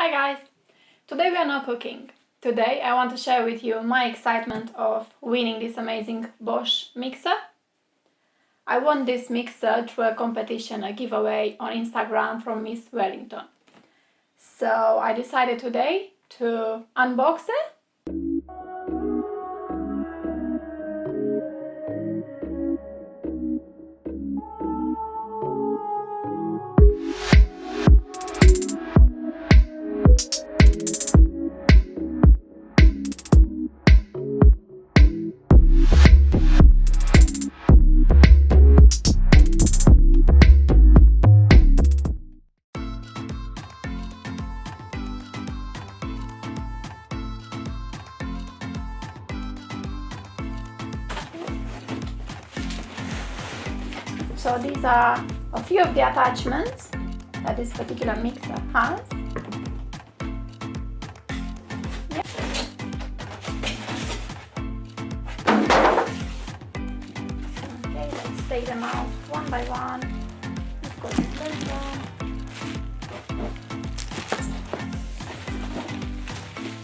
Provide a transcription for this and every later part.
Hi guys! Today we are not cooking. Today I want to share with you my excitement of winning this amazing Bosch mixer. I won this mixer through a competition, a giveaway on Instagram from Miss Wellington. So I decided today to unbox it. So these are a few of the attachments that this particular mixer has. Yep. Okay, let's take them out one by one. We've got the blender,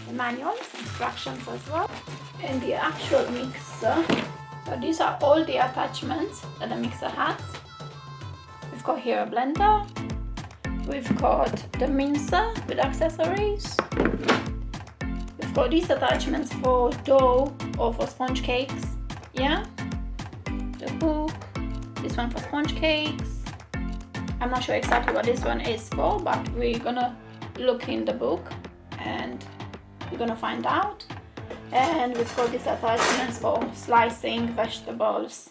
the manuals, instructions as well, and the actual mixer. So these are all the attachments that the mixer has. We've got here a blender, we've got the mincer with accessories, we've got these attachments for dough or for sponge cakes, yeah, the hook, this one for sponge cakes. I'm not sure exactly what this one is for, but we're gonna look in the book and we're gonna find out. And we've got these attachments for slicing vegetables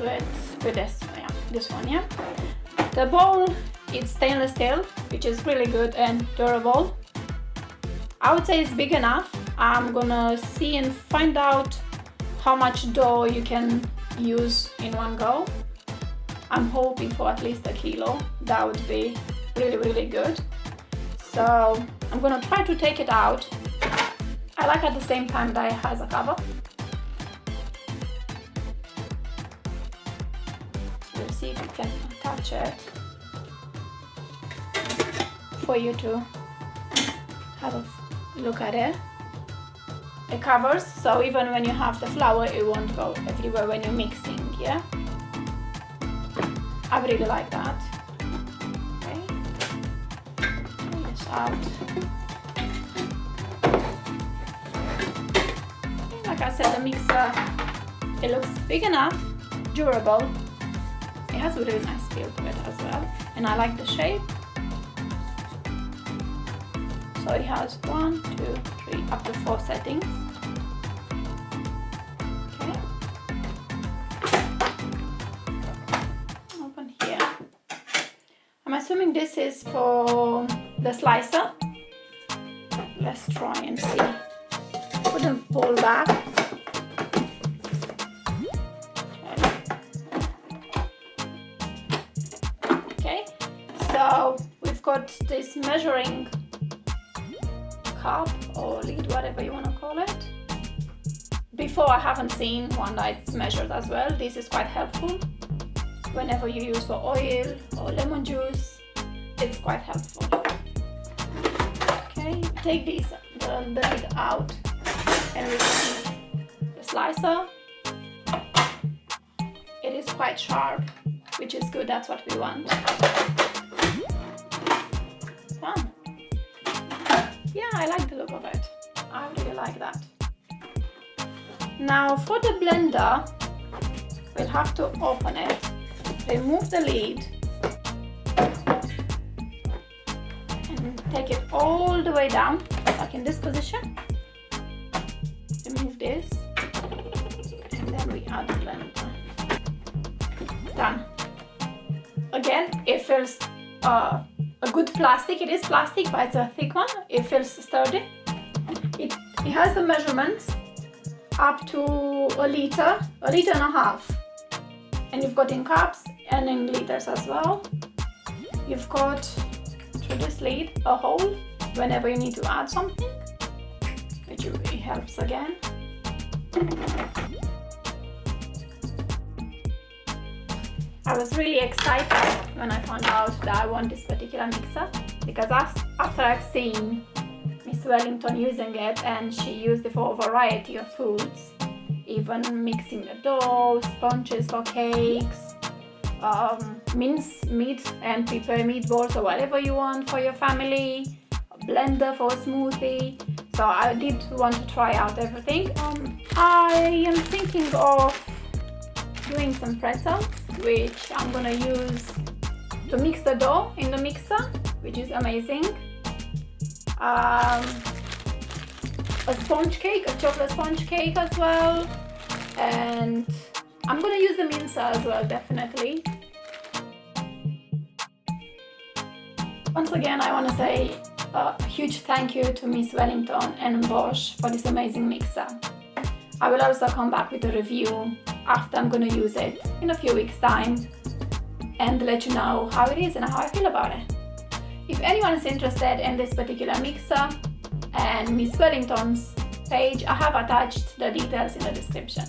with this one, yeah. The bowl is stainless steel, which is really good and durable. I would say it's big enough. I'm gonna see and find out how much dough you can use in one go. I'm hoping for at least 1 kilo. That would be really good. So I'm gonna try to take it out. I like at the same time that it has a cover. We'll see if we can attach it for you to have a look at it. It covers, so even when you have the flour, it won't go everywhere when you're mixing, yeah? I really like that. Okay, take this out. Like I said, the mixer, it looks big enough, durable. It has a really nice feel to it as well, and I like the shape. So it has 1, 2, 3, up to 4 settings. Okay. Open here. I'm assuming this is for the slicer. Let's try and see. Put them pull back. Okay, so we've got this measuring cup or lid, whatever you want to call it. Before I haven't seen one that's measured as well. This is quite helpful whenever you use for oil or lemon juice. It's quite helpful. Okay, take the lid out. And we see the slicer. It is quite sharp, which is good. That's what we want. Fun. Yeah, I like the look of it. I really like that. Now for the blender, we'll have to open it, remove the lid, and take it all the way down, like in this position. Remove this, and then we add the blender. Done. Again, it feels a good plastic. It is plastic, but it's a thick one. It feels sturdy. It has the measurements up to a liter and a half. And you've got in cups and in liters as well. You've got through this lid a hole whenever you need to add something, which really helps again. I was really excited when I found out that I want this particular mixer because after I've seen Miss Wellington using it, and she used it for a variety of foods, even mixing the dough, sponges for cakes, mince meat and prepare meatballs or whatever you want for your family, a blender for a smoothie. So I did want to try out everything. I am thinking of doing some pretzels, which I'm gonna use to mix the dough in the mixer, which is amazing. A sponge cake, a chocolate sponge cake as well, and I'm gonna use the mincer as well, definitely. Once again, I want to say a huge thank you to Miss Wellington and Bosch for this amazing mixer. I will also come back with a review after I'm gonna use it in a few weeks' time and let you know how it is and how I feel about it. If anyone is interested in this particular mixer and Miss Wellington's page, I have attached the details in the description.